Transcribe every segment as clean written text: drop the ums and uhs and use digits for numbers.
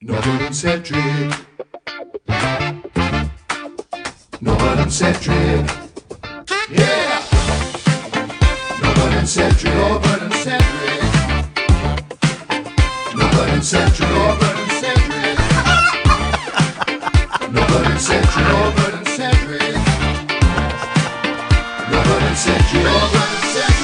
Norbert and Cedric. Norbert and Cedric. Yeah! Norbert and Cedric. Norbert and Cedric. Norbert and Cedric. Norbert and Cedric. Norbert and Cedric. Norbert and Cedric. Norbert and Cedric. Norbert and Cedric.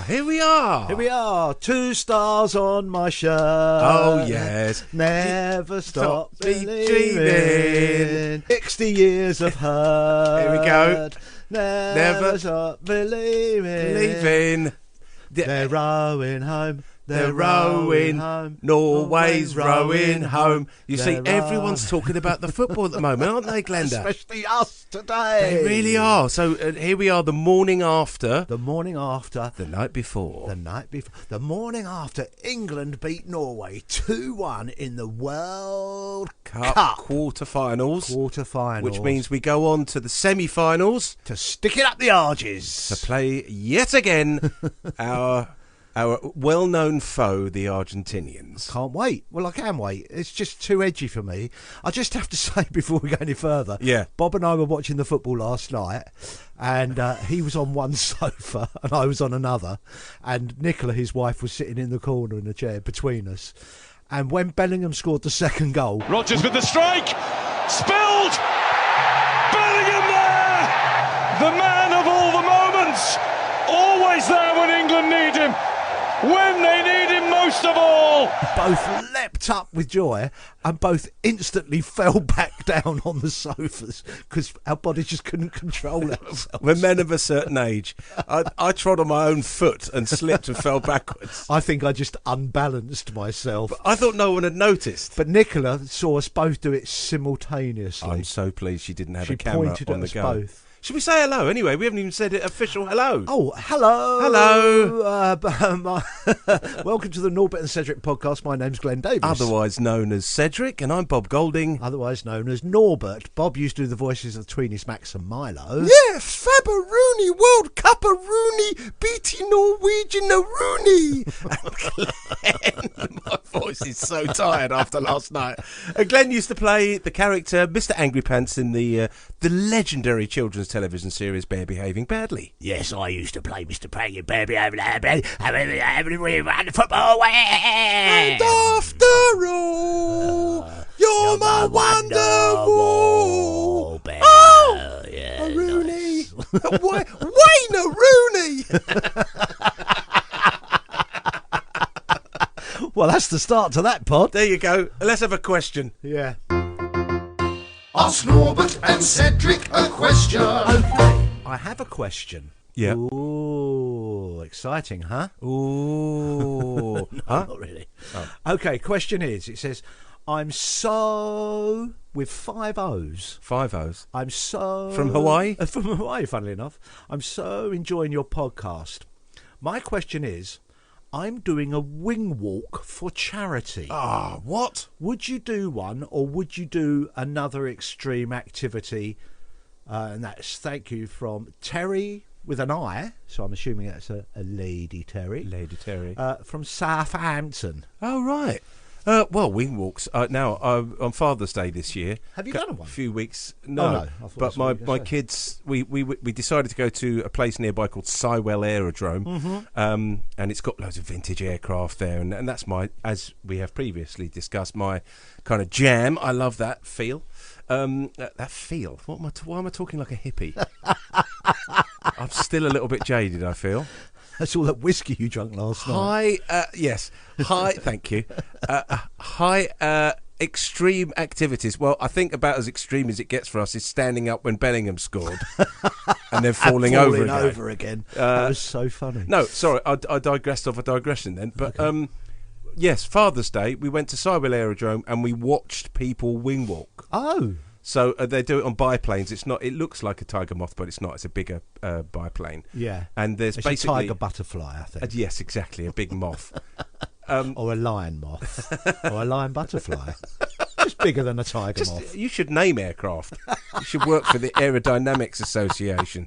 Here we are. Here we are, 2 stars on my shirt. Oh, yes. Never stop dreaming. believing. 60 years of hurt. Here we go. Never stop believing. They're rowing home. They're rowing home. Norway's rowing home. You see, They're everyone's talking about the football at the moment, aren't they, Glenda? Especially us today. They really are. So here we are, the morning after. The morning after. The night before. The night before. The morning after England beat Norway 2-1 in the World Cup. Quarter-finals. Quarter-finals. Which means we go on to the semi-finals. To stick it up the arges. To play yet again our well-known foe, the Argentinians. Can't wait. Well, I can wait. It's just too edgy for me. I just have to say before we go any further, Yeah. Bob and I were watching the football last night, and he was on one sofa and I was on another, and Nicola, his wife, was sitting in the corner in a chair between us. And when Bellingham scored the second goal, Rodgers with the strike, spilled, Bellingham there, the man of all the moments, always there when England need him. When they need him most of all. both leapt up with joy and both instantly fell back down on the sofas because our bodies just couldn't control ourselves. We're men of a certain age. I trod on my own foot and slipped and fell backwards. I think I just unbalanced myself. I thought no one had noticed. But Nicola saw us both do it simultaneously. I'm so pleased she didn't have She a camera pointed on at the us go. both. Should we say hello anyway? We haven't even said it official hello. Oh, hello. Hello. Welcome to the Norbert and Cedric podcast. My name's Glenn Davis. Otherwise known as Cedric, and I'm Bob Golding. Otherwise known as Norbert. Bob used to do the voices of Tweenies, Max and Milo. Yes, Faber-Rooney, World Cup-a-Rooney, beating Norwegian-a-Rooney. Glenn, my voice is so tired after last night. Glenn used to play the character Mr. Angry Pants in the legendary children's television series Bear Behaving Badly. Yes, I used to play Mr. Peggy Baby over there. We ran the football away. And after all, you're my wonderwall. Oh, yeah, Rooney. Wayne Rooney. Well, that's the start to that pod. There you go. Let's have a question. Yeah. Ask Norbert and Cedric a question. Okay, I have a question. Yeah. Ooh, exciting, huh? Ooh. Huh? Not really. Okay, question is, it says, I'm so, with 5 O's. 5 O's. I'm so... From Hawaii? From Hawaii, funnily enough. I'm so enjoying your podcast. My question is, I'm doing a wing walk for charity. Ah, what? Would you do one, or would you do another extreme activity? And that's thank you from Terry with an I, so I'm assuming that's a lady Terry. Lady Terry. From Southampton. Oh, right. Well, wing walks. Now, on Father's Day this year. Have you done one? A few weeks. No. Oh, no. I thought But that's what you were my gonna say. kids, we decided to go to a place nearby called Sywell Aerodrome. Mm-hmm. And it's got loads of vintage aircraft there. And that's as we have previously discussed, my kind of jam. I love that feel. That feel. Why am I talking like a hippie? I'm still a little bit jaded, I feel. That's all that whiskey you drank last night. Yes. Thank you. Extreme activities. Well, I think about as extreme as it gets for us is standing up when Bellingham scored and then falling over again. That was so funny. No, sorry, I digressed off a digression then. But yes, Father's Day, we went to Sywell Aerodrome and we watched people wing walk. Oh. So they do it on biplanes. It's not. It looks like a tiger moth, but it's not. It's a bigger biplane. Yeah. And there's It's basically a tiger butterfly, I think. yes, exactly, a big moth. Or a lion moth. Or a lion butterfly. Just bigger than a tiger moth. You should name aircraft. You should work for the Aerodynamics Association.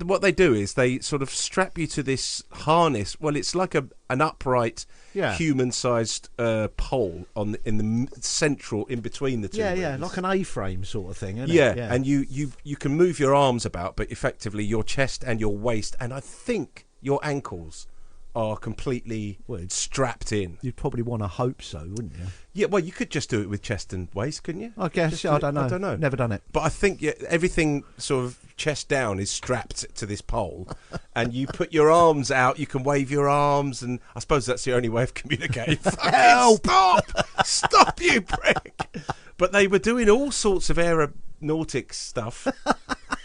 What they do is they sort of strap you to this harness. Well, it's like an upright, human-sized pole in the central, in between the two. Yeah, like an A-frame sort of thing, isn't it? Yeah, and you can move your arms about, but effectively your chest and your waist, and I think your ankles are completely strapped in. You'd probably want to hope so, wouldn't you? Yeah, well, you could just do it with chest and waist, couldn't you? I guess. I don't know. Never done it. But I think everything sort of chest down is strapped to this pole, and you put your arms out. You can wave your arms, and I suppose that's the only way of communicating. Help! Stop, you prick! But they were doing all sorts of aeronautics stuff.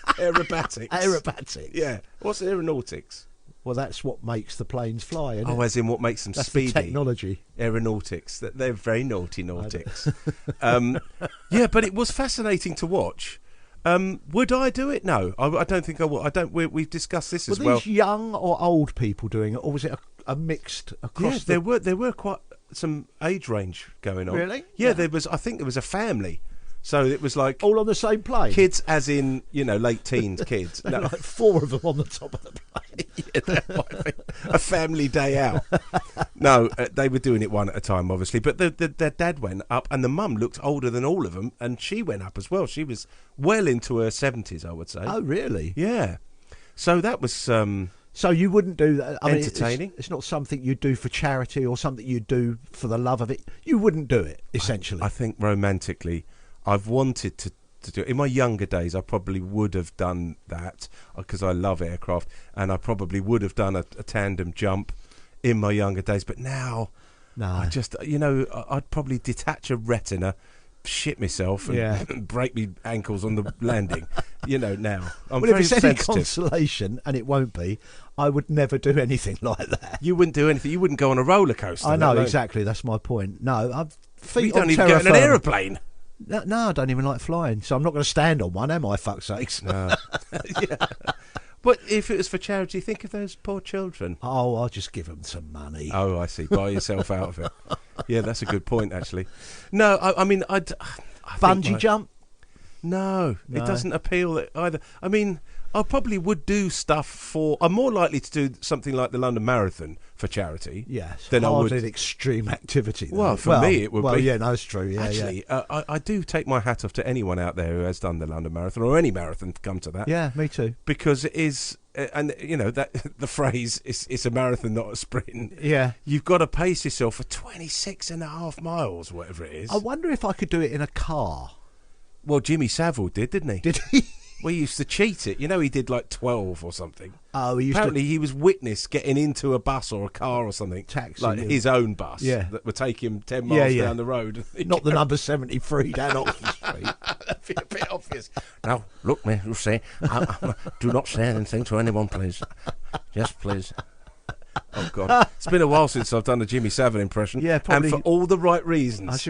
Aerobatics. Aerobatics. Yeah. What's aeronautics? Well, that's what makes the planes fly, isn't it? Oh, as in what makes them speedy. That's the technology. Aeronautics. They're very nautics. Yeah, but it was fascinating to watch. Would I do it? No, I don't think I would. We've discussed this as well. Were these young or old people doing it, or was it a mixed across? Yeah, there were quite some age range going on. Really? Yeah, there was. I think there was a family. So it was like all on the same plane. Kids, as in late teens kids. No. Like 4 of them on the top of the plane. Yeah, that might be a family day out. No, they were doing it one at a time, obviously. But their dad went up, and the mum looked older than all of them, and she went up as well. She was well into her 70s, I would say. Oh, really? Yeah. So that was. So you wouldn't do that? I mean, entertaining. It's not something you do for charity or something you do for the love of it. You wouldn't do it, essentially. I think romantically, I've wanted to do it. In my younger days, I probably would have done that because I love aircraft, and I probably would have done a tandem jump in my younger days. But now, I just, I'd probably detach a retina, shit myself, and break my ankles on the landing. Now I'm very if it's sensitive. any consolation, and it won't be, I would never do anything like that. You wouldn't do anything. You wouldn't go on a roller coaster. I know exactly. That's my point. No, we don't even get in an aeroplane. No, I don't even like flying, so I'm not going to stand on one, am I? Fuck's sakes. No. Yeah. But if it was for charity, think of those poor children. Oh, I'll just give them some money. Oh, I see. Buy yourself out of it. Yeah, that's a good point, actually. No, I mean, I bungee jump? No, it doesn't appeal either. I mean, I probably would do stuff for. I'm more likely to do something like the London Marathon for charity. Yes, than I would extreme activity. Though. Well, for me, it would be. Well, yeah, no, it's true. Yeah, actually, I do take my hat off to anyone out there who has done the London Marathon or any marathon to come to that. Yeah, me too. Because it is, and that the phrase it's a marathon, not a sprint. Yeah, you've got to pace yourself for 26.5 miles, whatever it is. I wonder if I could do it in a car. Well, Jimmy Savile did, didn't he? Did he? We used to cheat it. He did like 12 or something. Oh, apparently he was witness getting into a bus or a car or something. Taxi. Like his own bus. Yeah. That would take him 10 miles down the road. Not the number 73 down Oxford Street. That'd be a bit obvious. Now, look, me, you say, do not say anything to anyone, please. Yes, please. Oh, God. It's been a while since I've done a Jimmy Savile impression. Yeah, probably. And for all the right reasons.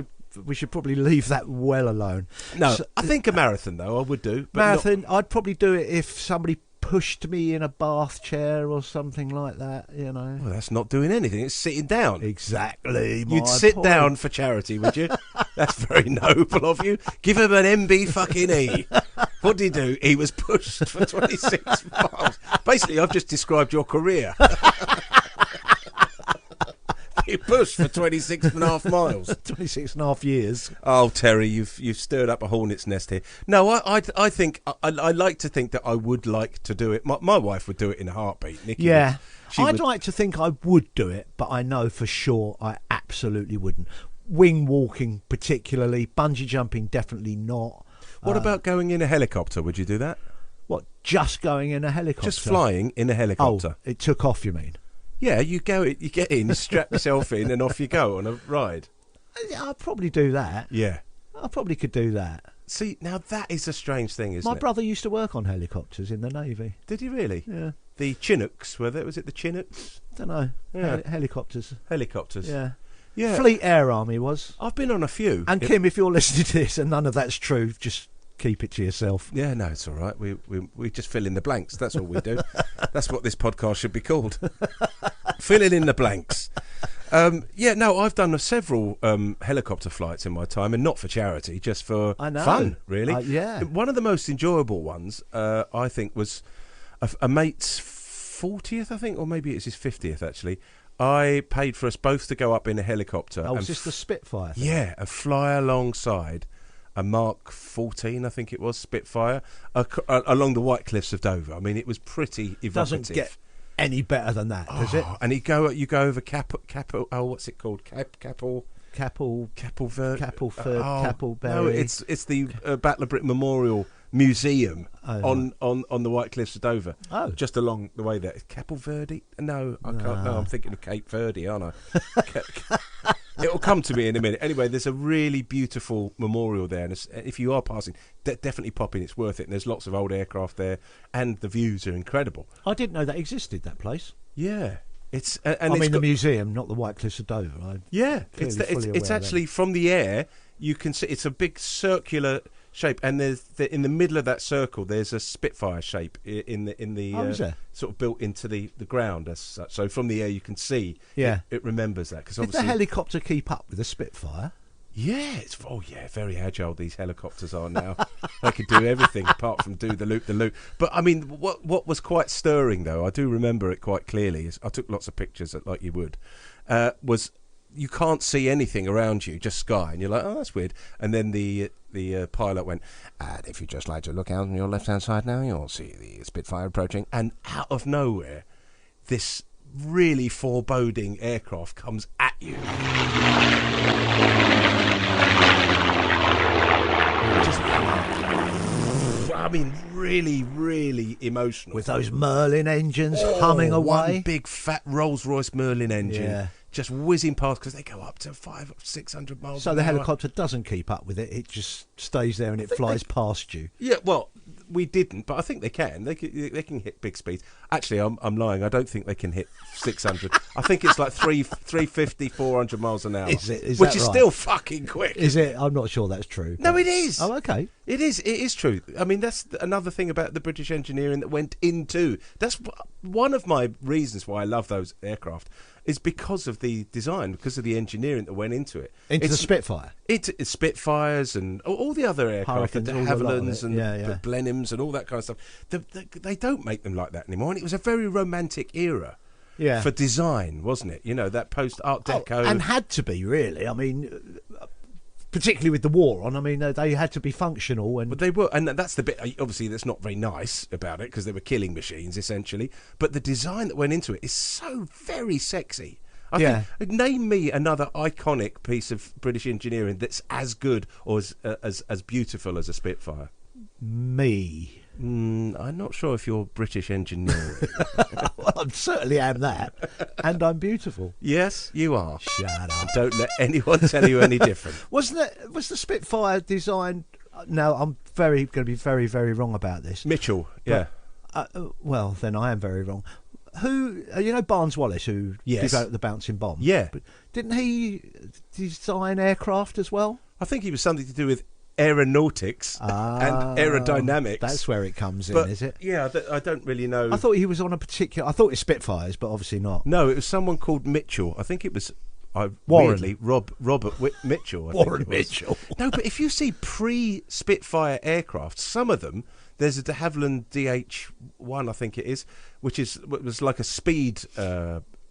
We should probably leave that well alone. No, I think a marathon, though, I would do. But marathon, I'd probably do it if somebody pushed me in a bath chair or something like that, Well, that's not doing anything. It's sitting down. Exactly. You'd sit down for charity, would you? That's very noble of you. Give him an MB fucking E. What did he do? He was pushed for 26 miles. Basically, I've just described your career. You pushed for 26.5 miles. 26.5 years. Oh, Terry, you've stirred up a hornet's nest here. No, I think I like to think that I would like to do it. My wife would do it in a heartbeat. Nikki yeah, I'd like to think I would do it, but I know for sure I absolutely wouldn't. Wing walking, particularly, bungee jumping, definitely not. What about going in a helicopter? Would you do that? What? Just going in a helicopter? Just flying in a helicopter. Oh, it took off. You mean? Yeah, you get in, you strap yourself in, and off you go on a ride. I'd probably do that. Yeah. I probably could do that. See, now that is a strange thing, isn't it? My brother used to work on helicopters in the Navy. Did he really? Yeah. The Chinooks, were there? Was it the Chinooks? Don't know. Yeah. Helicopters. Helicopters. Yeah. Yeah. Fleet Air Army was. I've been on a few. And Kim, if you're listening to this and none of that's true, just keep it to yourself. Yeah, no, it's all right. We just fill in the blanks. That's all we do. That's what this podcast should be called. Filling in the blanks. I've done several helicopter flights in my time, and not for charity, just for fun, really. Yeah. One of the most enjoyable ones, I think, was a mate's 40th, I think, or maybe it's his 50th actually. I paid for us both to go up in a helicopter. Oh, was this the Spitfire thing? Yeah, and fly alongside a Mark 14, I think it was, Spitfire, along the White Cliffs of Dover. I mean, it was pretty evocative. Doesn't get any better than that, does it? And you go over what's it called? Capel Capelberry. No, it's the Battle of Britain Memorial Museum on the White Cliffs of Dover. Oh, just along the way there. Capel Verde? No, I can't. No, I'm thinking of Cape Verde, aren't I? It'll come to me in a minute. Anyway, there's a really beautiful memorial there, and if you are passing, definitely pop in. It's worth it. And there's lots of old aircraft there, and the views are incredible. I didn't know that existed. That place. Yeah. It's the museum, not the White Cliffs of Dover. It's actually from the air. You can see it's a big circular shape, and there's in the middle of that circle there's a Spitfire shape in the sort of built into the ground as such. So from the air you can see. Yeah, it remembers that because did the helicopter keep up with the Spitfire? Yeah, very agile these helicopters are now. They can do everything apart from do the loop. But I mean, what was quite stirring though, I do remember it quite clearly. Is I took lots of pictures like you would. Was you can't see anything around you, just sky, and you're like, oh, that's weird. And then the pilot went, and if you just like to look out on your left hand side now, you'll see the Spitfire approaching. And out of nowhere, this really foreboding aircraft comes at you. I mean, really, really emotional. With those Merlin engines humming away. One big fat Rolls-Royce Merlin engine just whizzing past because they go up to 500 or 600 miles So an the hour. helicopter doesn't keep up with it. It just stays there and it flies past you. Yeah, well, we didn't, but I think they can. They can hit big speeds. Actually, I'm lying. I don't think they can hit 600. I think it's like 350, 400 miles an hour. Is it? Which is still fucking quick. Is it? I'm not sure that's true. No, it is. Oh, okay. It is true. I mean, that's another thing about the British engineering that went into. That's one of my reasons why I love those aircraft. Is because of the design, because of the engineering that went into it. Into the Spitfire? It's Spitfires and all the other aircraft, the de Havillands and the Blenheims and all that kind of stuff. They don't make them like that anymore. And it was a very romantic era for design, wasn't it? You know, that post-Art Deco. And had to be, really. I mean, particularly with the war on, I mean, they had to be functional. But they were, and that's the bit, obviously, that's not very nice about it, because they were killing machines, essentially. But the design that went into it is so very sexy. I think, name me another iconic piece of British engineering that's as good or as beautiful as a Spitfire. Me. I'm not sure if you're British engineering. Well, I certainly am that, and I'm beautiful. Yes, you are. Shut up. Don't let anyone tell you any different. Was the Spitfire designed? No, I'm going to be very, very wrong about this. Mitchell, yeah. Well, then I am very wrong. Who, Barnes Wallis, who developed the bouncing bomb? Yeah. But didn't he design aircraft as well? I think he was something to do with aeronautics and aerodynamics. That's where it comes in, is it? Yeah, I don't really know. I thought he was on a particular. I thought it was Spitfires, but obviously not. No, it was someone called Mitchell. I think it was Warren. Weirdly, Robert Mitchell. Warren Mitchell. No, but if you see pre-Spitfire aircraft, some of them, there's a de Havilland DH-1, I think it is, which was like a speed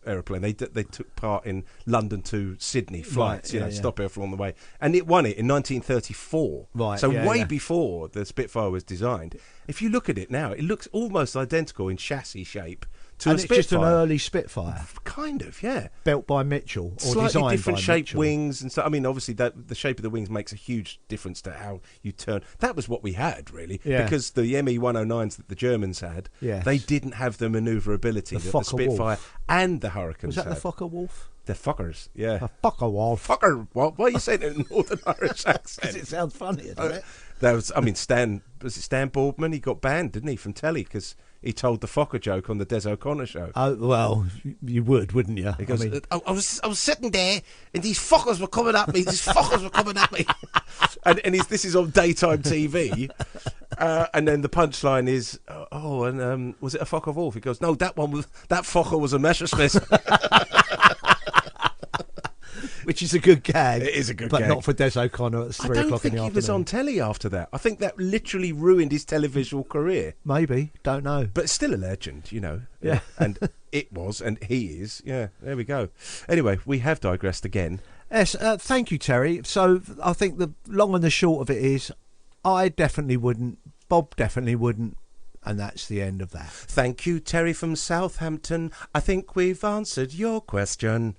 aeroplane. They took part in London to Sydney flights, stop off along the way, and it won it in 1934. Right, so way before the Spitfire was designed. If you look at it now, it looks almost identical in chassis shape to a Spitfire. It's just an early Spitfire, kind of, yeah. Built by Mitchell, or slightly designed different by shaped Mitchell. wings and stuff. I mean, obviously, the shape of the wings makes a huge difference to how you turn. That was what we had, really, because the ME-109s that the Germans had, they didn't have the manoeuvrability that the Spitfire and the Hurricanes had. Was that the Focke-Wulf? The Fokkers, yeah. The Focke-Wulf. Why are you saying it in Northern Irish accent? Because it sounds funny, doesn't it? That was, Stan Boardman? He got banned, didn't he, from telly because he told the Fokker joke on the Des O'Connor show. Oh, well, you would, wouldn't you? He goes, I was sitting there and these fuckers were coming at me. and this is on daytime TV. And then the punchline is, was it a Focke-Wulf? He goes, no, that Fokker was a Messerschmitt. which is a good gag. It is a good but gag. not for Des O'Connor at 3 I don't o'clock in think the he was on afternoon. telly after that. I think that literally ruined his televisual career. Maybe, don't know. But still a legend, you know. Yeah. And it was, and he is. Yeah, there we go. Anyway, we have digressed again. Yes, thank you, Terry. So I think the long and the short of it is, I definitely wouldn't, Bob definitely wouldn't, and that's the end of that. Thank you, Terry from Southampton. I think we've answered your question.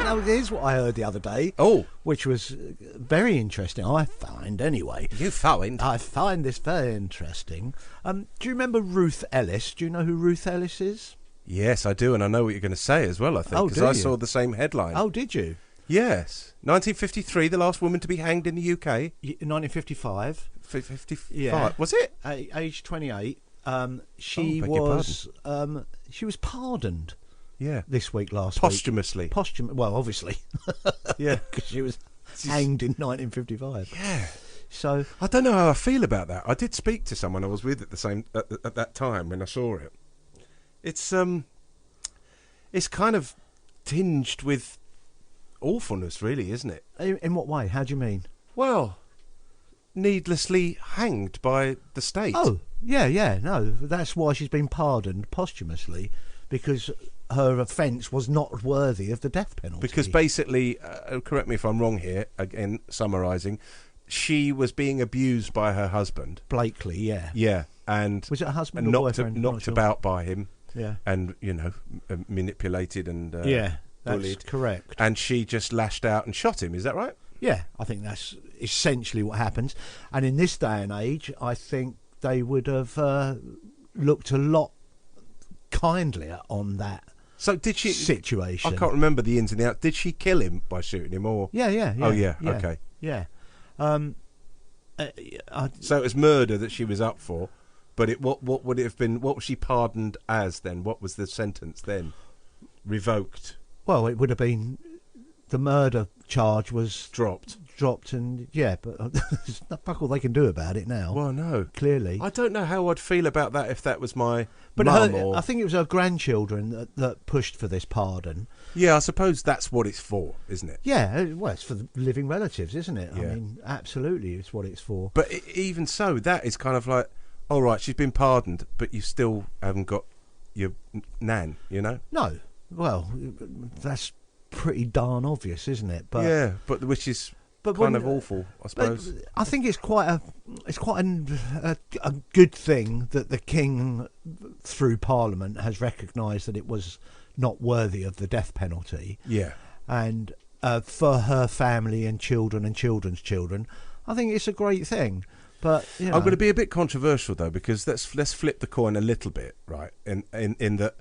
Now, here's what I heard the other day. Oh. Which was very interesting, I find, anyway. You found. I find this very interesting. Do you remember Ruth Ellis? Do you know who Ruth Ellis is? Yes, I do, and I know what you're going to say as well, I think, Oh, because do I you? saw the same headline. Oh, did you? Yes. 1953, the last woman to be hanged in the UK. 1955. 55. Yeah. Was it? Age 28. She was pardoned Yeah. this week, last Posthumously. week. Well, obviously. Yeah. Because she was hanged in 1955. Yeah. So, I don't know how I feel about that. I did speak to someone I was with at that time when I saw it. It's kind of tinged with awfulness, really, isn't it? in what way? How do you mean? Well, needlessly hanged by the state. Oh, yeah, no. That's why she's been pardoned posthumously, because her offence was not worthy of the death penalty. Because basically, correct me if I'm wrong here, again, summarising, she was being abused by her husband. Blakely, yeah. Yeah, and Was it a husband and or knocked, boyfriend? I'm knocked not sure. about by him. Yeah. And, manipulated and Yeah, that's bullied. correct. And she just lashed out and shot him, is that right? Yeah, I think that's essentially what happens. And in this day and age, I think they would have looked a lot kindlier on that So did she... situation. I can't remember the ins and the outs. Did she kill him by shooting him, or... Yeah. Oh, yeah, okay. Yeah. So it was murder that she was up for, but what would it have been... What was she pardoned as, then? What was the sentence then? Revoked. Well, it would have been... The murder charge was Dropped. and yeah, but there's not fuck all they can do about it now. Well, no. Clearly. I don't know how I'd feel about that if that was my But mum or... I think it was her grandchildren that pushed for this pardon. Yeah, I suppose that's what it's for, isn't it? Yeah, well, it's for the living relatives, isn't it? Yeah. I mean, absolutely, it's what it's for. But even so, that is kind of like, all right, she's been pardoned, but you still haven't got your nan, you know? No, well, that's pretty darn obvious, isn't it? But Yeah, but which is but kind when- of awful, I but suppose. I think it's quite a good thing that the king, through Parliament, has recognised that it was not worthy of the death penalty, Yeah. and for her family and children and children's children, I think it's a great thing. But you know, I'm going to be a bit controversial, though, because let's flip the coin a little bit, right? In that,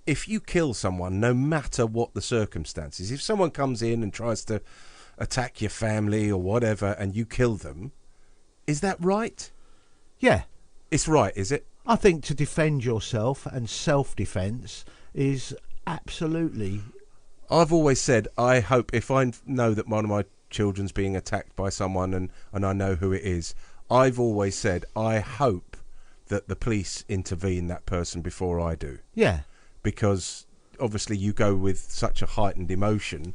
if you kill someone, no matter what the circumstances, if someone comes in and tries to attack your family or whatever, and you kill them, is that right? yeah, It's right, is it? I think to defend yourself and self-defence is absolutely. I've always said, I hope if I know that one of my children's being attacked by someone and I know who it is, I've always said, I hope that the police intervene that person before I do. Yeah, Because obviously you go with such a heightened emotion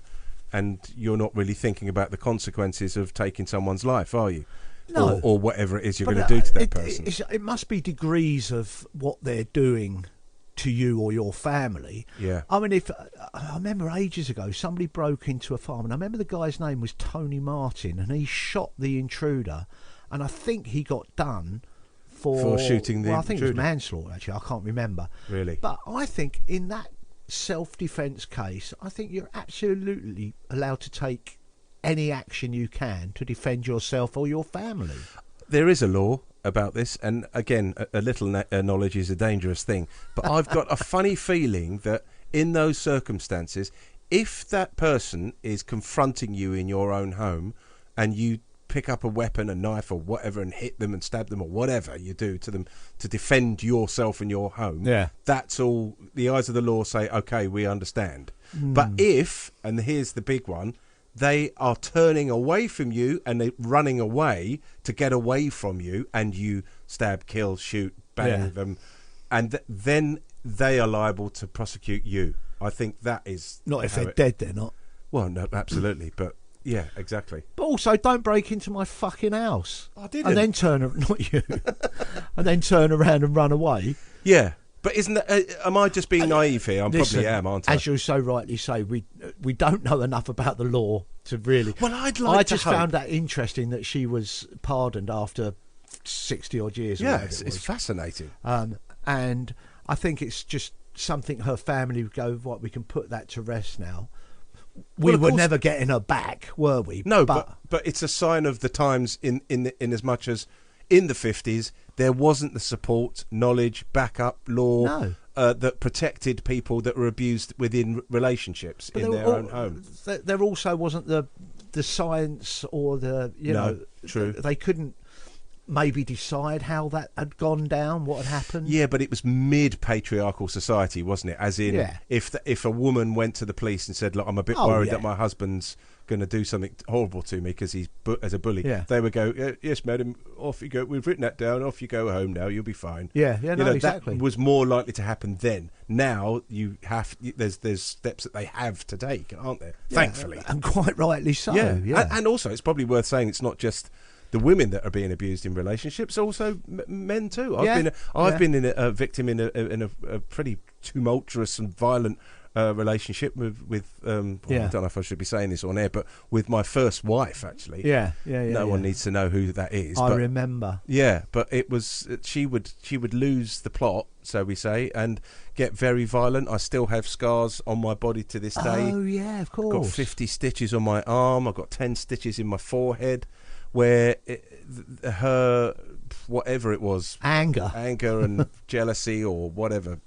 and you're not really thinking about the consequences of taking someone's life, are you? No. Or whatever it is you're but, going to do to that it, person. it must be degrees of what they're doing to you or your family. Yeah. I mean, if I remember ages ago, somebody broke into a farm, and I remember the guy's name was Tony Martin, and he shot the intruder, and I think he got done for shooting the well, I think it was intruder. manslaughter. Actually, I can't remember. Really? But I think in that self-defence case, I think you're absolutely allowed to take any action you can to defend yourself or your family. There is a law about this, and again, a little knowledge is a dangerous thing. But I've got a funny feeling that in those circumstances, if that person is confronting you in your own home and you pick up a weapon, a knife or whatever, and hit them and stab them or whatever you do to them to defend yourself and your home, Yeah. that's all. The eyes of the law say, okay, we understand. But if, and here's the big one, they are turning away from you and they're running away to get away from you, and you stab, kill, shoot, bang Yeah. them, and then they are liable to prosecute you. I think that is Not if how they're dead, they're not. Well, no, absolutely, but yeah, exactly. But also, don't break into my fucking house. I didn't. And then not you, and then turn around and run away. Yeah, but isn't that? Am I just being naive here? I Listen, probably am, aren't I? As you so rightly say, we don't know enough about the law to really. Well, I'd like I to just hope- found that interesting that she was pardoned after 60 odd years. or Yeah, whatever it's it was. fascinating. And I think it's just something her family would go, what, we can put that to rest now. We Well, of were course- never getting her back, were we? No, but it's a sign of the times in as much as in the 50s there wasn't the support, knowledge, backup, law No. that protected people that were abused within relationships in there their were own home. There also wasn't the science or the No, true. They couldn't maybe decide how that had gone down, what had happened. Yeah, but it was mid-patriarchal society, wasn't it? As in, Yeah. if a woman went to the police and said, "Look, I'm a bit Oh, worried yeah. that my husband's going to do something horrible to me because he's as a bully," Yeah. they would go, "Yes, madam, off you go. We've written that down. Off you go home now. You'll be fine." Yeah, no, exactly. That was more likely to happen then. Now there's steps that they have to take, aren't there? Yeah, Thankfully, and quite rightly so. yeah. Yeah. And also, it's probably worth saying it's not just the women that are being abused in relationships, also men too. I've been a victim in a pretty tumultuous and violent relationship with I don't know if I should be saying this on air, but with my first wife, actually. Yeah. No one needs to know who that is. I but, remember. Yeah, but it was she would lose the plot, so we say, and get very violent. I still have scars on my body to this day. Oh yeah, of course. I've got 50 stitches on my arm. I've got 10 stitches in my forehead, where her whatever it was, Anger and jealousy or whatever,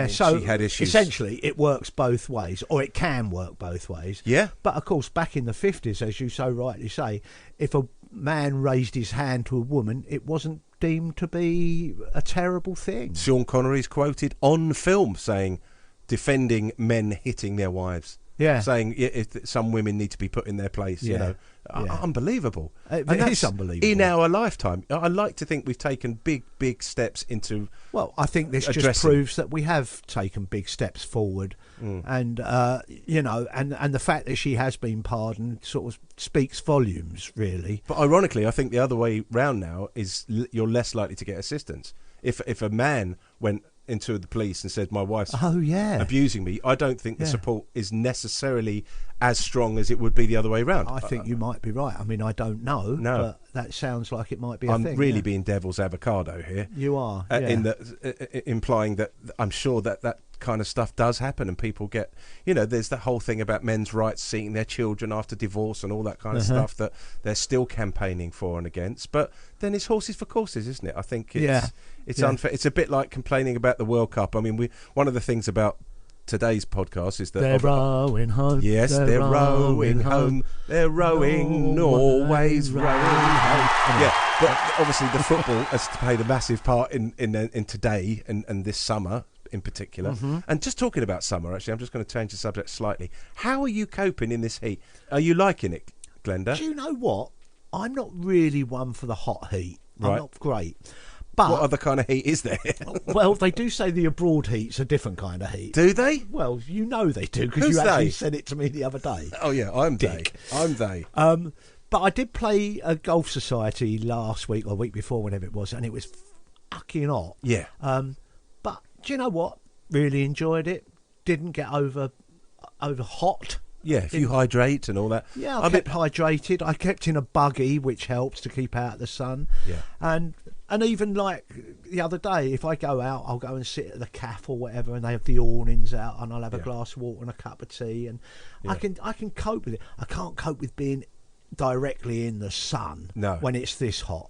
so she had issues. essentially it works both ways, or it can work both ways. Yeah. But of course, back in the 50s, as you so rightly say, if a man raised his hand to a woman, it wasn't deemed to be a terrible thing. Sean Connery's quoted on film saying, defending men hitting their wives. Yeah. Saying if some women need to be put in their place, Yeah. Unbelievable. It And is that's unbelievable. in our lifetime. I like to think we've taken big steps into. Well, I think this just addressing. proves that we have taken big steps forward, and and the fact that she has been pardoned sort of speaks volumes, really. But ironically, I think the other way round now is you're less likely to get assistance. If a man went into the police and said, "My wife's Oh yeah, abusing me," I don't think the Yeah. support is necessarily as strong as it would be the other way round. I think you might be right. I mean, I don't know, No. but that sounds like it might be a I'm thing. really yeah. being devil's avocado here. You are, In that, implying that I'm sure that kind of stuff does happen, and people get, there's that whole thing about men's rights seeing their children after divorce and all that kind of stuff that they're still campaigning for and against. But then it's horses for courses, isn't it? I think it's Yeah. unfair. It's a bit like complaining about the World Cup. I mean, one of the things about today's podcast is that They're rowing home. yes, they're rowing home. They're rowing, Norway's rowing home. Yeah, but obviously the football has played a massive part in today and this summer in particular. And just talking about summer, actually, I'm just going to change the subject slightly. How are you coping in this heat? Are you liking it, Glenda? Do you know what? I'm not really one for the hot heat. I'm Right. not great. But What other kind of heat is there? well, they do say the abroad heat's a different kind of heat. Do they? Well, you know they do because Who's you actually they? said it to me the other day. Oh yeah, I'm Dick. they. But I did play a golf society last week or week before, whenever it was, and it was fucking hot. Yeah. But do you know what? Really enjoyed it. Didn't get over hot. Yeah, if you hydrate and all that. Yeah, I kept hydrated. I kept in a buggy, which helps to keep out the sun. Yeah. And even like the other day, if I go out, I'll go and sit at the cafe or whatever, and they have the awnings out, and I'll have a Yeah. glass of water and a cup of tea, and Yeah. I can cope with it. I can't cope with being directly in the sun No. when it's this hot.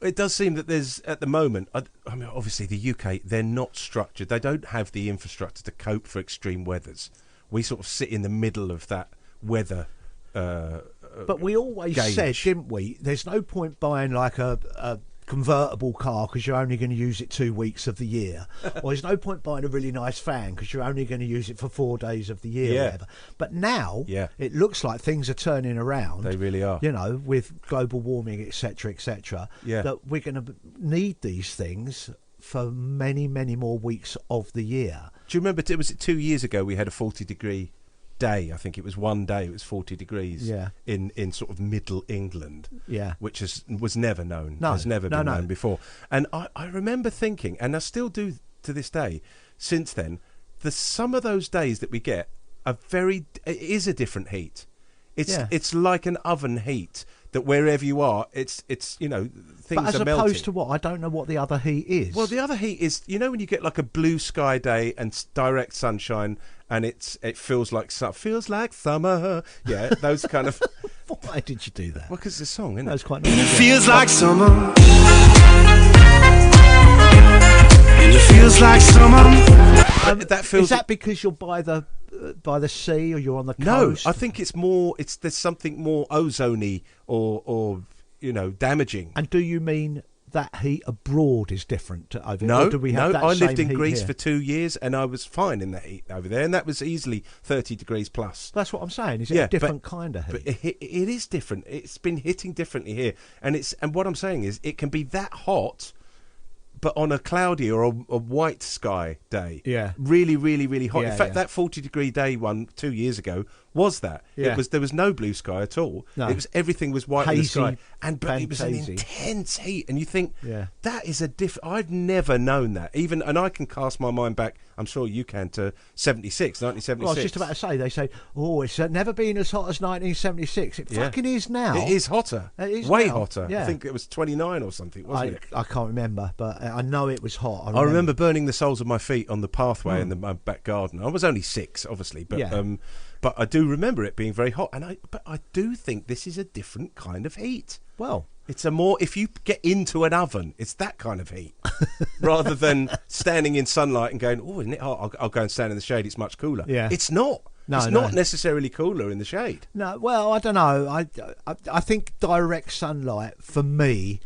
It does seem that there's, at the moment, I mean, obviously the UK, they're not structured. They don't have the infrastructure to cope for extreme weathers. We sort of sit in the middle of that weather. But we always gauge. said, didn't we? There's no point buying like a convertible car because you're only going to use it 2 weeks of the year, or there's no point buying a really nice fan because you're only going to use it for 4 days of the year. Yeah. Or whatever. But now, Yeah. it looks like things are turning around. They really are. You know, with global warming, etc., Yeah. that we're going to need these things for many, many more weeks of the year. Do you remember? Was it 2 years ago? We had a 40-degree day. I think it was one day. It was 40 degrees. Yeah. In sort of middle England. Yeah. Which was never known. No. Has never No, been no. known before. And I remember thinking, and I still do to this day. Since then, some of those days that we get are it is a different heat. It's like an oven heat that wherever you are, it's things But as are melting. opposed to what? I don't know what the other heat is. Well, the other heat is, when you get like a blue sky day and direct sunshine, and it feels like summer. Yeah, those kind of. Why did you do that? Well, because it's a song, isn't That it? was quite nice. Feels like summer. And it feels like summer. That feels. Is that because you're by the sea or you're on the No, coast? I think it's more. There's something more ozony or damaging. And do you mean that heat abroad is different to over here? No, Or do we have that I lived same in heat Greece here? for 2 years, and I was fine in the heat over there, and that was easily 30 degrees plus. That's what I'm saying. Is it Yeah, a different kind of heat? But it is different. It's been hitting differently here, and what I'm saying is it can be that hot, but on a cloudy or a white sky day. Yeah. Really, really, really hot. Yeah, In fact, yeah. that 40-degree day 2 years ago was that. Yeah. There was no blue sky at all. No. Everything was white in the Hazy, sky, but it was an hazy. intense heat, and you think Yeah. that is a I've never known that. And I can cast my mind back. I'm sure you can to 1976. Well, I was just about to say, they say, it's never been as hot as 1976. It Yeah. fucking is now. It is hotter. It is way now. hotter. Yeah. I think it was 29 or something, wasn't it? I can't remember, but I know it was hot. I remember burning the soles of my feet on the pathway in my back garden. I was only 6, obviously, but Yeah. but I do remember it being very hot. But I do think this is a different kind of heat. Well, It's if you get into an oven, it's that kind of heat, rather than standing in sunlight and going, "Oh, isn't it hot? I'll go and stand in the shade. It's much cooler." Yeah. It's not. No, it's no. not necessarily cooler in the shade. no, well, I don't know. I think direct sunlight for me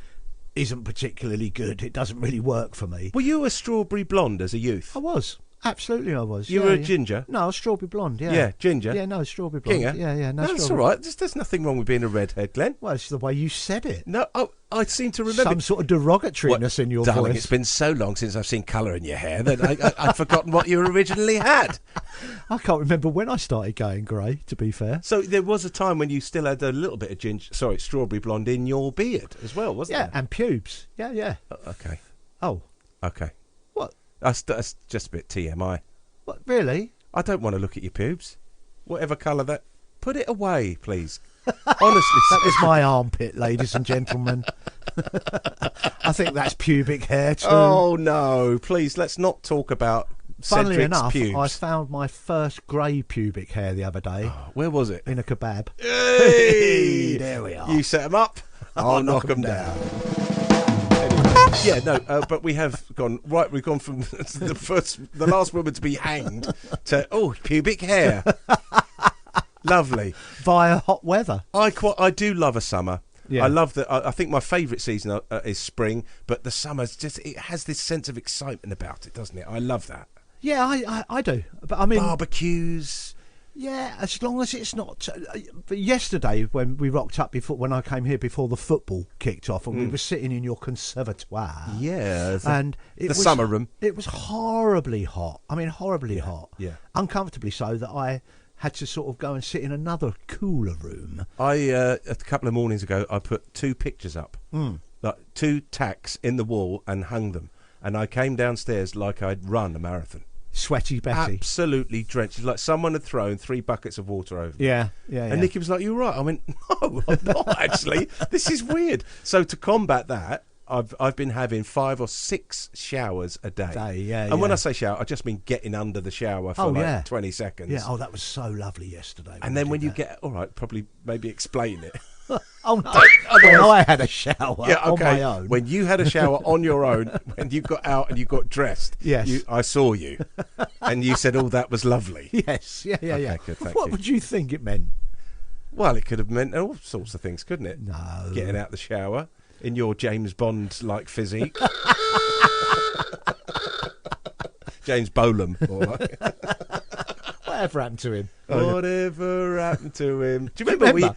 isn't particularly good. It doesn't really work for me. Were you a strawberry blonde as a youth? I was. Absolutely, I was. You Yeah, were a yeah. ginger? No, I was strawberry blonde. Yeah. Yeah, ginger. Yeah, no, strawberry blonde. Kinger? Yeah, no, That's all strawberry. right. There's nothing wrong with being a redhead, Glenn. Well, it's the way you said it. No, I seem to remember. Some sort of derogatoriness in your Darling, voice. it's been so long since I've seen colour in your hair that I've forgotten what you originally had. I can't remember when I started going grey, to be fair. So there was a time when you still had a little bit of strawberry blonde in your beard as well, wasn't Yeah, there? and pubes. Yeah. Okay. Oh, Okay. what? That's just a bit TMI. What, really? I don't want to look at your pubes. Whatever colour that... Put it away, please. Honestly. That was my armpit, ladies and gentlemen. I think that's pubic hair too. Oh, no. Please, let's not talk about Funnily Cedric's enough, pubes. I found my first grey pubic hair the other day Where was it? in a kebab. Hey! There we are. You set them up, I'll knock them down. Anyway, yeah, no, but we have gone right. We've gone from the last woman to be hanged to pubic hair. Lovely. Via hot weather. I do love a summer. Yeah. I love that. I think my favourite season is spring, but the summer's it has this sense of excitement about it, doesn't it? I love that. Yeah, I do. But I mean, Barbecues. yeah, as long as it's not. But yesterday, when we rocked up when I came here before the football kicked off, and we were sitting in your conservatoire. Yeah, And it the was, summer room. It was horribly hot. I mean, horribly hot. yeah. Uncomfortably so that I had to sort of go and sit in another cooler room. A couple of mornings ago, I put 2 pictures up, like 2 tacks in the wall, and hung them. And I came downstairs like I'd run a marathon. Sweaty Betty. Absolutely drenched. It's like someone had thrown 3 buckets of water over me. Yeah. And Nicky was like, "You're right." I went, "No, I'm not actually. This is weird." So to combat that, I've been having 5 or 6 showers a day. And when I say shower, I just mean getting under the shower for 20 seconds. Yeah. Oh, that was so lovely yesterday. And then when you get, all right, probably maybe explain it. oh no, well, I had a shower on my own. When you had a shower on your own, when you got out and you got dressed, Yes. I saw you, and you said, "Oh, that was lovely." Yes, yeah. good, thank What you. would you think it meant? Well, it could have meant all sorts of things, couldn't it? No. Getting out the shower in your James Bond-like physique. James Bolam, more like. Whatever happened to him? Whatever happened to him? Do you remember?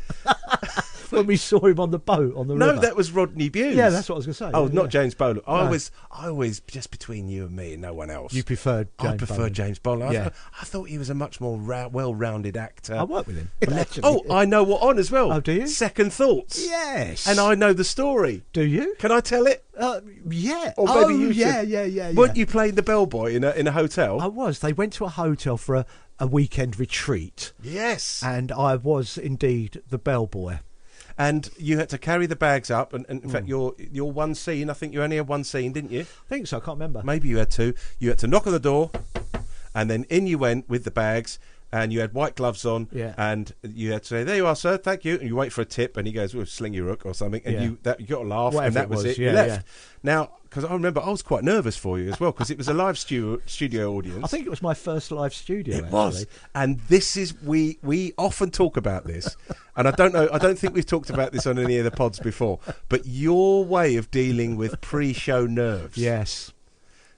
when we saw him on the boat on the river. No, that was Rodney Bewes. Yeah, that's what I was going to say. Oh, yeah, not yeah. James Bowler. I No. always, just between you and me and no one else. You preferred James I prefer Bowler. James Bowler. Yeah. I thought he was a much more well-rounded actor. I worked with him. actually. Oh, I know what on as well. Oh, do you? Second Thoughts. Yes. And I know the story. Do you? Can I tell it? Yeah. Or maybe you should. Yeah. Weren't you playing the bellboy in a hotel? I was. They went to a hotel for a weekend retreat, Yes. and I was indeed the bellboy. And you had to carry the bags up, and in fact, your one scene, I think you only had one scene, didn't you? I think so. I can't remember. Maybe you had two. You had to knock on the door, and then in you went with the bags, and you had white gloves on, Yeah. and you had to say, "There you are, sir, thank you," and you wait for a tip, and he goes, "Well, sling your rook" or something, and Yeah. you got a laugh, Whatever and that it was was, it. yeah, you left. yeah. Now, because I remember I was quite nervous for you as well, because it was a live studio audience. I think it was my first live studio. It was, and this is we often talk about this, and I don't think we've talked about this on any of the pods before. But your way of dealing with pre-show nerves. Yes.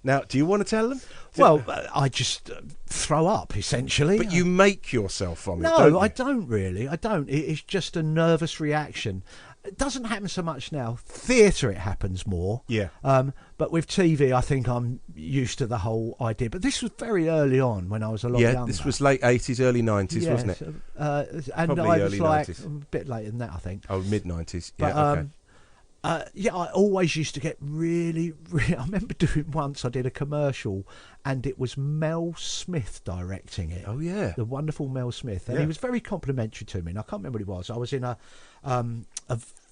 Now, do you want to tell them? Well, I just throw up essentially. But you make yourself vomit. No, don't you? I don't really. I don't. It's just a nervous reaction. It doesn't happen so much now. Theatre, it happens more. Yeah. But with TV, I think I'm used to the whole idea. But this was very early on when I was a lot younger. This was late 80s, early 90s, wasn't it? And Probably I was early like 90s. a bit later than that, I think. Oh, mid 90s. But, Yeah. Okay. I always used to get really. I remember doing once. I did a commercial, and it was Mel Smith directing it. Oh yeah. The wonderful Mel Smith, and Yeah. he was very complimentary to me. And I can't remember what he was. I was in a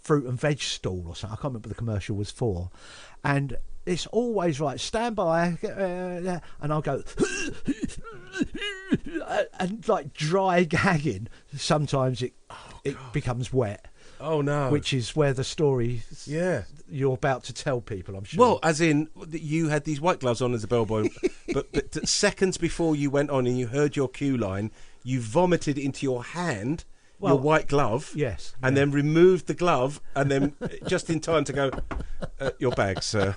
fruit and veg stall or something. I can't remember what the commercial was for, and it's always right. Stand by, and I'll go and like dry gagging. Sometimes it becomes wet. Oh no. Which is where the story you're about to tell people, I'm sure. Well, as in, you had these white gloves on as a bellboy, but seconds before you went on and you heard your cue line, you vomited into your hand your white glove, yes, and then removed the glove, and then just in time to go, your bag, sir.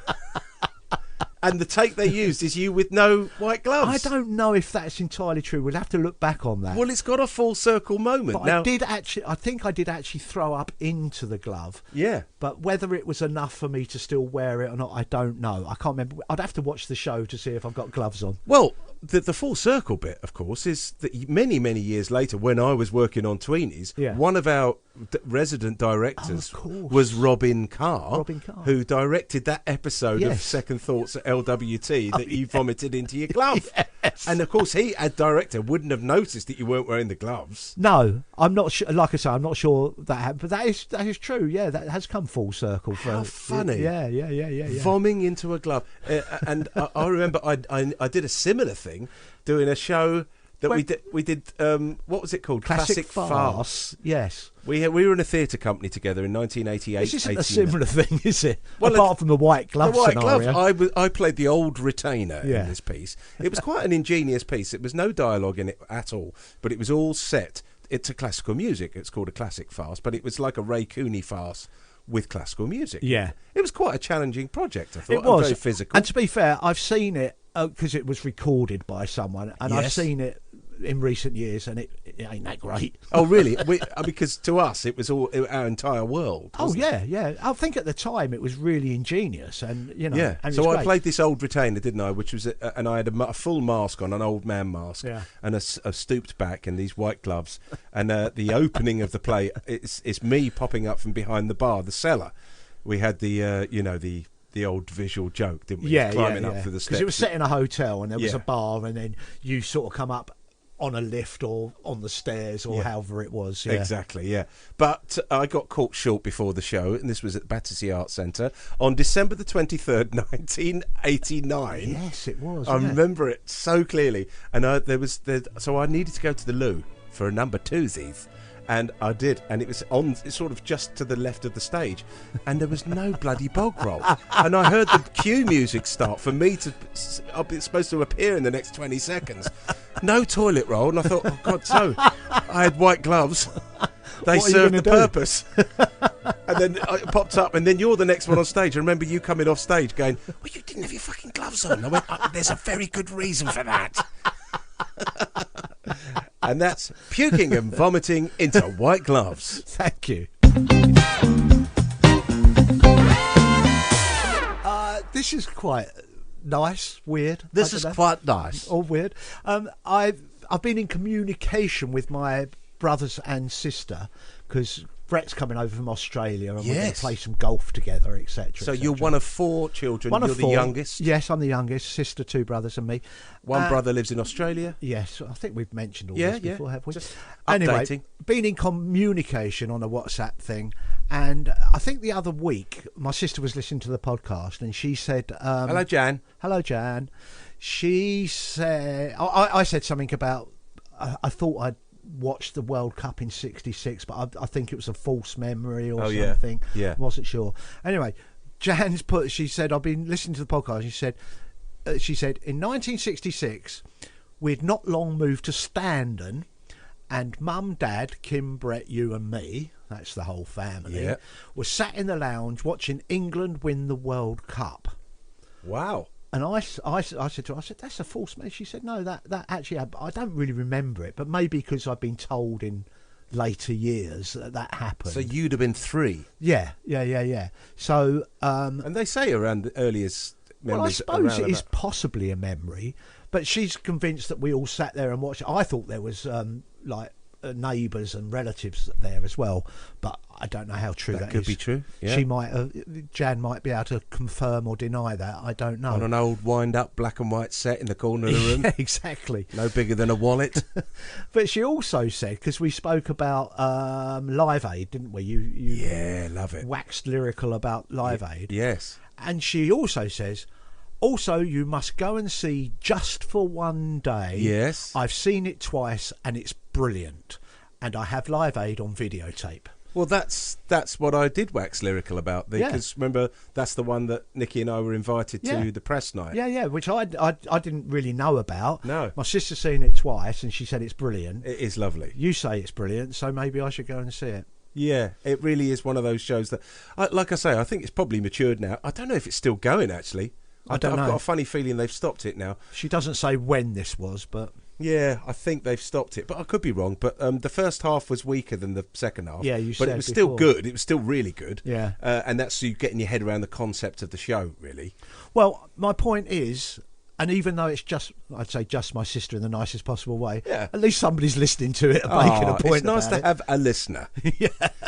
And the take they used is you with no white gloves. I don't know if that's entirely true. We'll have to look back on that. Well, it's got a full circle moment. But Now, I think I did actually throw up into the glove. yeah. But whether it was enough for me to still wear it or not, I don't know. I can't remember. I'd have to watch the show to see if I've got gloves on. Well, the full circle bit, of course, is that many, many years later, when I was working on Tweenies, one of our resident directors was Robin Carr, who directed that episode of Second Thoughts at LWT that you vomited into your glove. Yes. And, of course, he, as director, wouldn't have noticed that you weren't wearing the gloves. No, I'm not sure. Like I say, I'm not sure that happened. But that is true. Yeah, that has come full circle. How funny. Yeah. Vomiting into a glove. And I remember I did a similar thing doing a show that we did what was it called? Classic Farce. Yes. We were in a theatre company together in 1988. This isn't a similar thing, is it? Well, apart from the white glove scenario. I played the old retainer in this piece. It was quite an ingenious piece. It was no dialogue in it at all, but it was all set. It's a classical music. It's called a classic farce, but it was like a Ray Cooney farce with classical music. Yeah. It was quite a challenging project, I thought. It was. Very physical. And to be fair, I've seen it because it was recorded by someone, and I've seen it in recent years, and it ain't that great. Oh, really? Because to us, it was all our entire world. Oh, yeah. I think at the time it was really ingenious, and you know. Yeah. And so I great. played this old retainer, didn't I? Which was, and I had a full mask on, an old man mask, and a stooped back, and these white gloves, and the opening of the play, it's me popping up from behind the bar, the cellar. We had the old visual joke, didn't we? Climbing up through the steps. Because it was set in a hotel, and there was a bar, and then you sort of come up on a lift or on the stairs or however it was. Yeah. Exactly, yeah. But I got caught short before the show, and this was at Battersea Arts Centre on December the 23rd, 1989. Yes, it was. I remember it so clearly. And so I needed to go to the loo for a number twosies. And I did, and it was it's sort of just to the left of the stage, and there was no bloody bog roll. And I heard the cue music start for me to, it's supposed to appear in the next 20 seconds. No toilet roll, and I thought, oh God, so I had white gloves. They served the purpose. And then it popped up, and then you're the next one on stage. I remember you coming off stage going, well, you didn't have your fucking gloves on. I went, there's a very good reason for that. And that's puking and vomiting into white gloves. Thank you. This is quite nice, weird. This I is don't know. quite nice. All weird. I've been in communication with my brothers and sister because Brett's coming over from Australia and we're going to Yes. play some golf together, etc. So you're one of 4 children. One you're of the 4. youngest. Yes, I'm the youngest. Sister, 2 brothers, and me. One brother lives in Australia. Yes, I think we've mentioned all Yeah, this yeah. before, have we? Just Anyway, updating. been in communication on a WhatsApp thing, and I think the other week my sister was listening to the podcast, and she said, Hello, Jan. "Hello, Jan." She said, "I said something about I thought I'd watched the World Cup in '66, but I think it was a false memory or Oh, yeah. something. Yeah. Wasn't sure. Anyway, Jan's put. She said, I've been listening to the podcast. She said in 1966, we'd not long moved to Standon, and Mum, Dad, Kim, Brett, you, and me. That's the whole family. Yeah. Were sat in the lounge watching England win the World Cup. Wow. And I said to her, that's a false memory. She said, no, that actually, I don't really remember it, but maybe because I've been told in later years that happened. So you'd have been 3. Yeah. So, And they say around the earliest well, I memories. suppose around it is about- possibly a memory, but she's convinced that we all sat there and watched. I thought there was neighbours and relatives there as well, but I don't know how true That that could is. be true, yeah. She might, Jan might be able to confirm or deny that. I don't know. On an old wind-up black and white set in the corner of the room. Yeah, exactly. No bigger than a wallet. But she also said, because we spoke about Live Aid, didn't we? You Yeah, love it. waxed lyrical about Live Aid. Yes. And she also says, also, you must go and see Just for One Day. Yes. I've seen it twice and it's brilliant. And I have Live Aid on videotape. Well, that's what I did wax lyrical about. Yeah. Because remember, that's the one that Nikki and I were invited Yeah. to the press night. Yeah, which I didn't really know about. No. My sister's seen it twice and she said it's brilliant. It is lovely. You say it's brilliant, so maybe I should go and see it. Yeah, it really is one of those shows that, like I say, I think it's probably matured now. I don't know if it's still going, actually. I don't know. I've got a funny feeling they've stopped it now. She doesn't say when this was, but... Yeah, I think they've stopped it, but I could be wrong. But the first half was weaker than the second half. Yeah, you but said it was still before. good. It was still really good. Yeah. And that's you getting your head around the concept of the show, really. Well, my point is, and even though it's just, I'd say just my sister in the nicest possible way, Yeah. at least somebody's listening to it and making a point it's nice about to it. have a listener.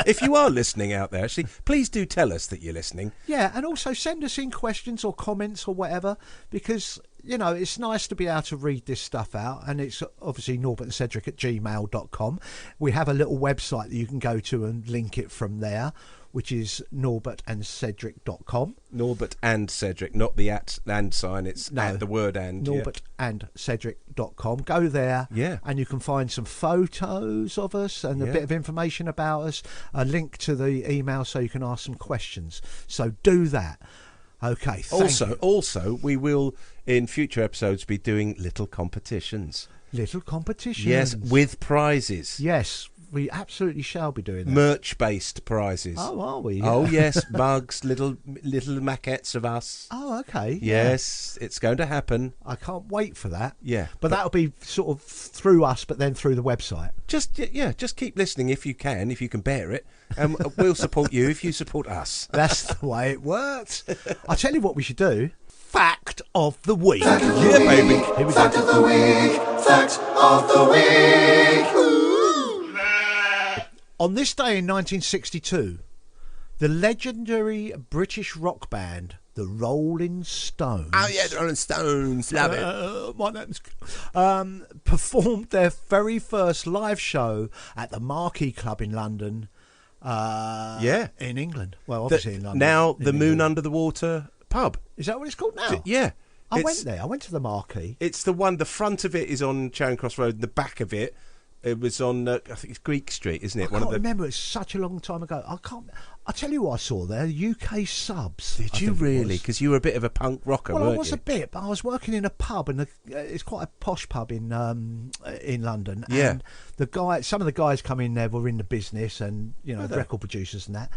If you are listening out there, actually, please do tell us that you're listening. Yeah, and also send us in questions or comments or whatever, because, you know, it's nice to be able to read this stuff out, and it's obviously norbertandcedric@gmail.com. We have a little website that you can go to and link it from there, which is norbertandcedric.com. Norbert and Cedric, not the at and sign. It's No. at the word and. yeah. norbertandcedric.com. Go there, Yeah. and you can find some photos of us and a Yeah. bit of information about us, a link to the email so you can ask some questions. So do that. Okay, thank you. Also, we will in future episodes be doing little competitions. Little competitions. Yes, with prizes. Yes, we absolutely shall be doing that. Merch-based prizes. Oh, are we? Oh, yes, mugs, little maquettes of us. Oh, okay. Yes, it's going to happen. I can't wait for that. Yeah, But that'll be sort of through us, but then through the website. just keep listening if you can bear it, and we'll support you if you support us. That's the way it works. I'll tell you what we should do. Fact of the week. Yeah, baby. Here we Fact go. of the week. Fact of the week. Ooh. On this day in 1962, the legendary British rock band, the Rolling Stones, Oh yeah, the Rolling Stones, love it. my name's performed their very first live show at the Marquee Club in London. In England. Well, obviously in London. Now in the Moon England. Under the Water pub. Is that what it's called now? Yeah, I it's- went there. I went to the Marquee. It's the one. The front of it is on Charing Cross Road, and the back of it, it was on. I think it's Greek Street, isn't it? I can't remember. It's such a long time ago. I can't. I'll tell you what I saw there. UK Subs. I Did you think it really? was. Because you were a bit of a punk rocker, Well, I weren't was you? a bit, but I was working in a pub, and it's quite a posh pub in London. Yeah. And some of the guys come in there were in the business, and you know, record producers and that.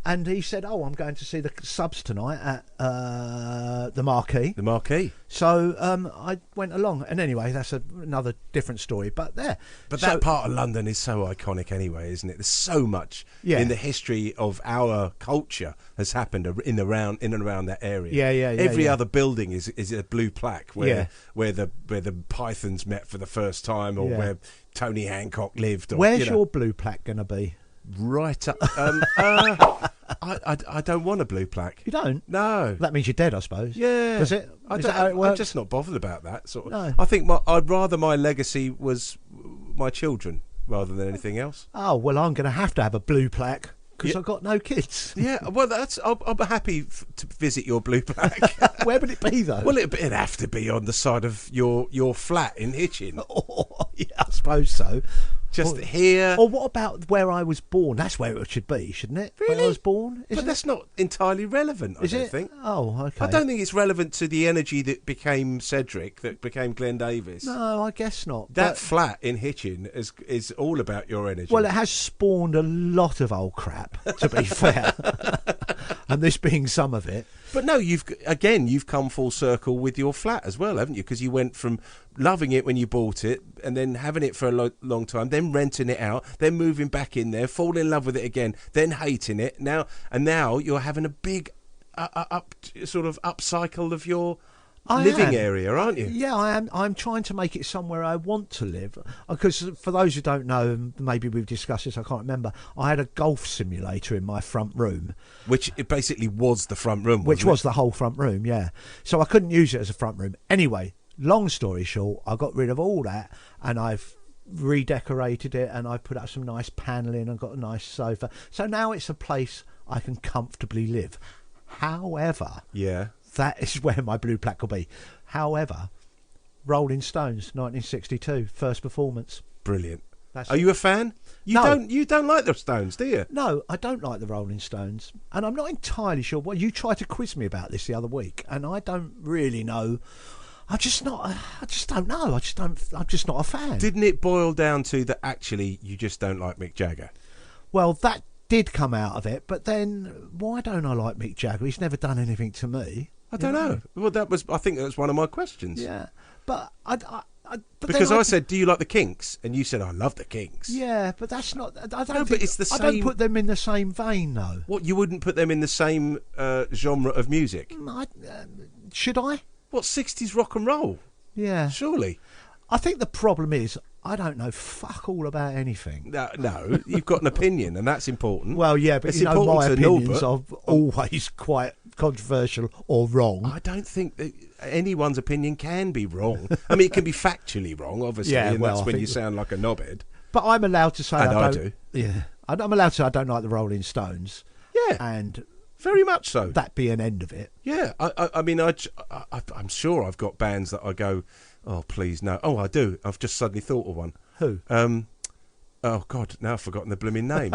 And he said, "Oh, I'm going to see the Subs tonight at the Marquee." The Marquee. So I went along, and anyway, that's another different story. But there, But so, that part of London is so iconic anyway, isn't it? There's so much in the history of our culture has happened in and around that area. Yeah. Every other building is a blue plaque Yeah. where the Pythons met for the first time, or Yeah. where Tony Hancock lived. Or, Where's you know, your blue plaque going to be? right up? I don't want a blue plaque. You don't? No. That means you're dead, I suppose. Yeah. Does it? I Is don't, that how it I'm works? just not bothered about that sort of. No. I think I'd rather my legacy was my children rather than anything else. Oh, well, I'm going to have a blue plaque because Yeah. I've got no kids. Yeah, well, I'm happy to visit your blue plaque. Where would it be, though? Well, it'd have to be on the side of your flat in Hitchin. Oh, yeah, I suppose so. Just Or- here. Or what about where I was born? That's where it should be, shouldn't it? Where I Really? was born? But Isn't that's it? not entirely relevant, I Is don't it? think. Oh, okay. I don't think it's relevant to the energy that became Cedric, that became Glenn Davis. No, I guess not. That But- flat in Hitchin is all about your energy. well, it has spawned a lot of old crap, to be fair. And this being some of it. But no, you've come full circle with your flat as well, haven't you? Because you went from loving it when you bought it, and then having it for a long time, then renting it out, then moving back in there, falling in love with it again, then hating it. Now you're having a big sort of upcycle of your I living am. area, aren't you? Yeah, I am. I'm trying to make it somewhere I want to live. Because for those who don't know, and maybe we've discussed this, I can't remember, I had a golf simulator in my front room. Which it basically was the front room, Which wasn't was the whole front room, yeah. So I couldn't use it as a front room. Anyway, long story short, I got rid of all that and I've redecorated it and I put up some nice panelling and got a nice sofa. So now it's a place I can comfortably live. However, Yeah. that is where my blue plaque will be. However, Rolling Stones, 1962, first performance. Brilliant. That's Are you a fan? No. You don't like the Stones, do you? No, I don't like the Rolling Stones, and I'm not entirely sure. Well, you tried to quiz me about this the other week, and I don't really know. I just don't know. I'm just not a fan. Didn't it boil down to that actually you just don't like Mick Jagger? Well, that did come out of it, but then why don't I like Mick Jagger? He's never done anything to me. I don't know. Well, I think that was one of my questions. Yeah, but but Because then I said, "Do you like the Kinks?" And you said, "I love the Kinks." yeah, but that's not. I don't. No, but think, it's the I don't same- put them in the same vein, though. What, you wouldn't put them in the same genre of music? Should I? What, 60s rock and roll? Yeah. Surely. I think the problem is I don't know fuck all about anything. No, you've got an opinion, and that's important. Well, yeah, but It's you know my important to opinions Norbert. are always quite controversial or wrong. I don't think that anyone's opinion can be wrong. I mean, it can be factually wrong, obviously, Yeah, and well, that's I when think- you sound like a knobhead. But I'm allowed to say And I I do. don't. Yeah, I'm allowed to say I don't like the Rolling Stones, Yeah, and very much so. that be an end of it. Yeah, I mean, I'm sure I've got bands that I go, oh, please, no. Oh, I do. I've just suddenly thought of one. Who? Oh, God, now I've forgotten the blooming name.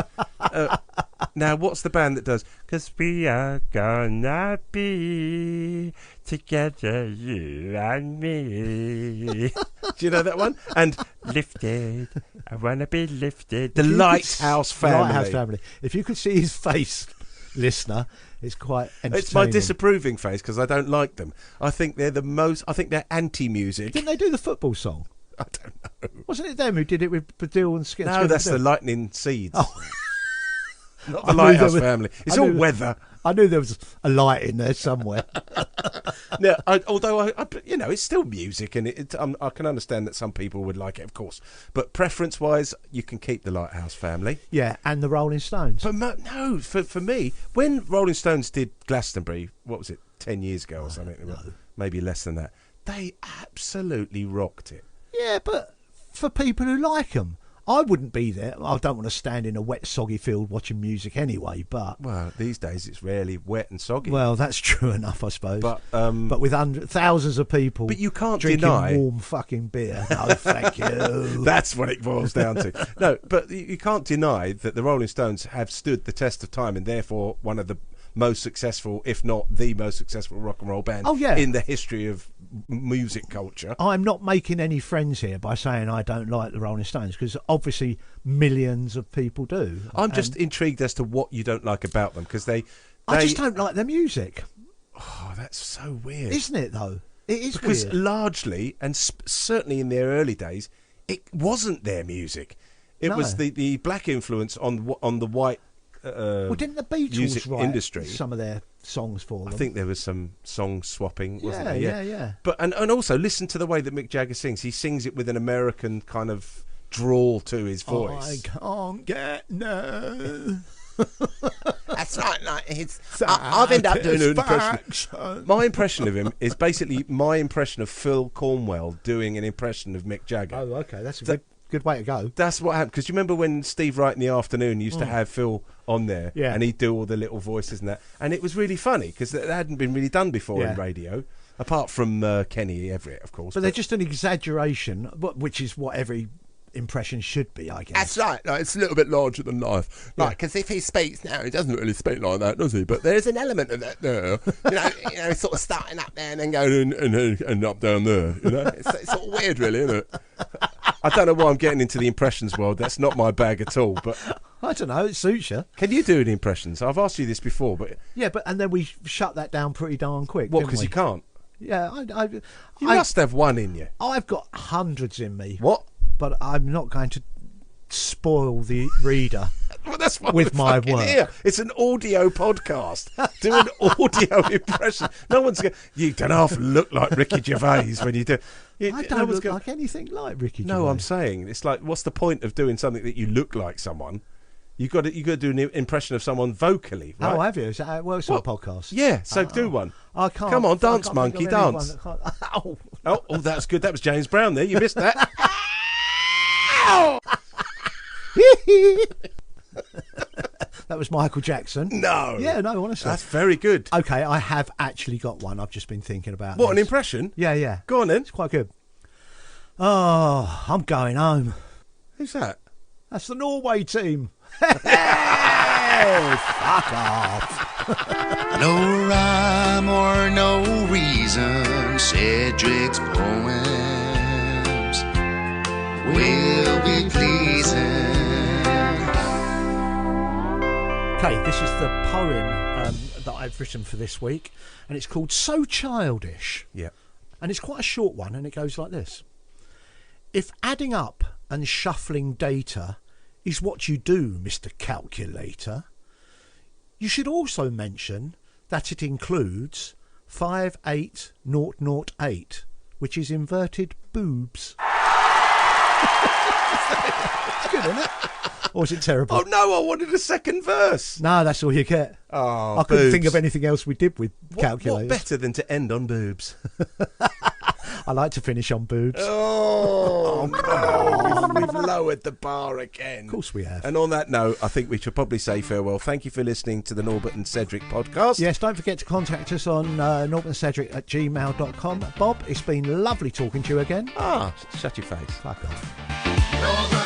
Now, what's the band that does? 'Cause we are gonna be together, you and me. Do you know that one? And lifted, I wanna be lifted. The If you could Lighthouse Family. Lighthouse Family. If you could see his face, listener, it's quite entertaining. It's my disapproving face because I don't like them. I think they're they're anti-music. Didn't they do the football song? I don't know. Wasn't it them who did it with Badil and Skin? No, that's the Lightning Seeds. Oh. Not I the knew Lighthouse there was- Family. It's I all knew- weather. I knew there was a light in there somewhere. No, although it's still music, and I can understand that some people would like it, of course. But preference-wise, you can keep the Lighthouse Family. Yeah, and the Rolling Stones. But no, for me, when Rolling Stones did Glastonbury, what was it, 10 years ago or something? Maybe less than that. They absolutely rocked it. Yeah, but for people who like them, I wouldn't be there. I don't want to stand in a wet, soggy field watching music anyway. But Well, these days it's rarely wet and soggy. well, that's true enough, I suppose. But with thousands of people, But you can't drinking deny- warm fucking beer. No, thank you. that's what it boils down to. No, but you can't deny that the Rolling Stones have stood the test of time, and therefore one of the most successful, if not the most successful rock and roll band Oh, yeah. in the history of music culture. I'm not making any friends here by saying I don't like the Rolling Stones, because obviously millions of people do. I'm just intrigued as to what you don't like about them, because I just don't like their music. Oh, that's so weird, Isn't it, though? It is because weird. largely, and certainly in their early days, it wasn't their music. It was the black influence on the white. Well, didn't the Beatles music write industry some of their songs for them? I think there was some song swapping, wasn't there? Yeah. But and also listen to the way that Mick Jagger sings. He sings it with an American kind of drawl to his voice. I can't get no. That's right. Like, I've ended up doing an impression. My impression of him is basically my impression of Phil Cornwell doing an impression of Mick Jagger. Oh, okay, that's a good way to go. That's what happened, because you remember when Steve Wright in the Afternoon used to have Phil on there, and he'd do all the little voices and that, and it was really funny because that hadn't been really done before in radio, apart from Kenny Everett, of course. But they're just an exaggeration, which is what every impression should be, I guess. That's right. Like, it's a little bit larger than life. Like, because if he speaks now, he doesn't really speak like that, does he? But there's an element of that there. You know, sort of starting up there and then going and up down there. You know, it's sort of weird, really, isn't it? I don't know why I'm getting into the impressions world. That's not my bag at all. But I don't know. It suits you. Can you do any impressions? I've asked you this before, but and then we shut that down pretty darn quick. What? Because you can't. Yeah, you must have one in you. I've got hundreds in me. What? But I'm not going to spoil the reader Well, that's what with my fucking work. Here. It's an audio podcast. Do an audio impression. No one's going. You don't half look like Ricky Gervais when you do. I don't look like anything like Ricky Gervais. No, I'm saying it's like, what's the point of doing something that you look like someone? You got to do an impression of someone vocally, right? Oh, have you? Is that how it works on a podcast? Yeah, so do one. I can't. Come on, I dance, can't monkey, think of anyone dance. that can't- Oh, that's good. That was James Brown there. You missed that. That was Michael Jackson. No. Yeah, no, honestly. That's very good. Okay, I have actually got one. I've just been thinking about What, an this. impression? Yeah. Go on then. It's quite good. Oh, I'm going home. Who's that? That's the Norway team. Fuck off. No rhyme or no reason, Cedric's poems will be pleasing. Okay, this is the poem that I've written for this week, and it's called So Childish. Yeah. And it's quite a short one, and it goes like this. If adding up and shuffling data is what you do, Mr. Calculator, you should also mention that it includes 58008, which is inverted boobs. It's good, isn't it? Or is it terrible? Oh no, I wanted a second verse. No, that's all you get. Oh, I couldn't think boobs. of anything else we did with calculators. What better than to end on boobs? I like to finish on boobs. Oh, no. We've lowered the bar again. Of course we have. And on that note, I think we should probably say farewell. Thank you for listening to the Norbert and Cedric podcast. Yes, don't forget to contact us on norbertandcedric@gmail.com. Bob, it's been lovely talking to you again. Ah, shut your face. Fuck off. Norbert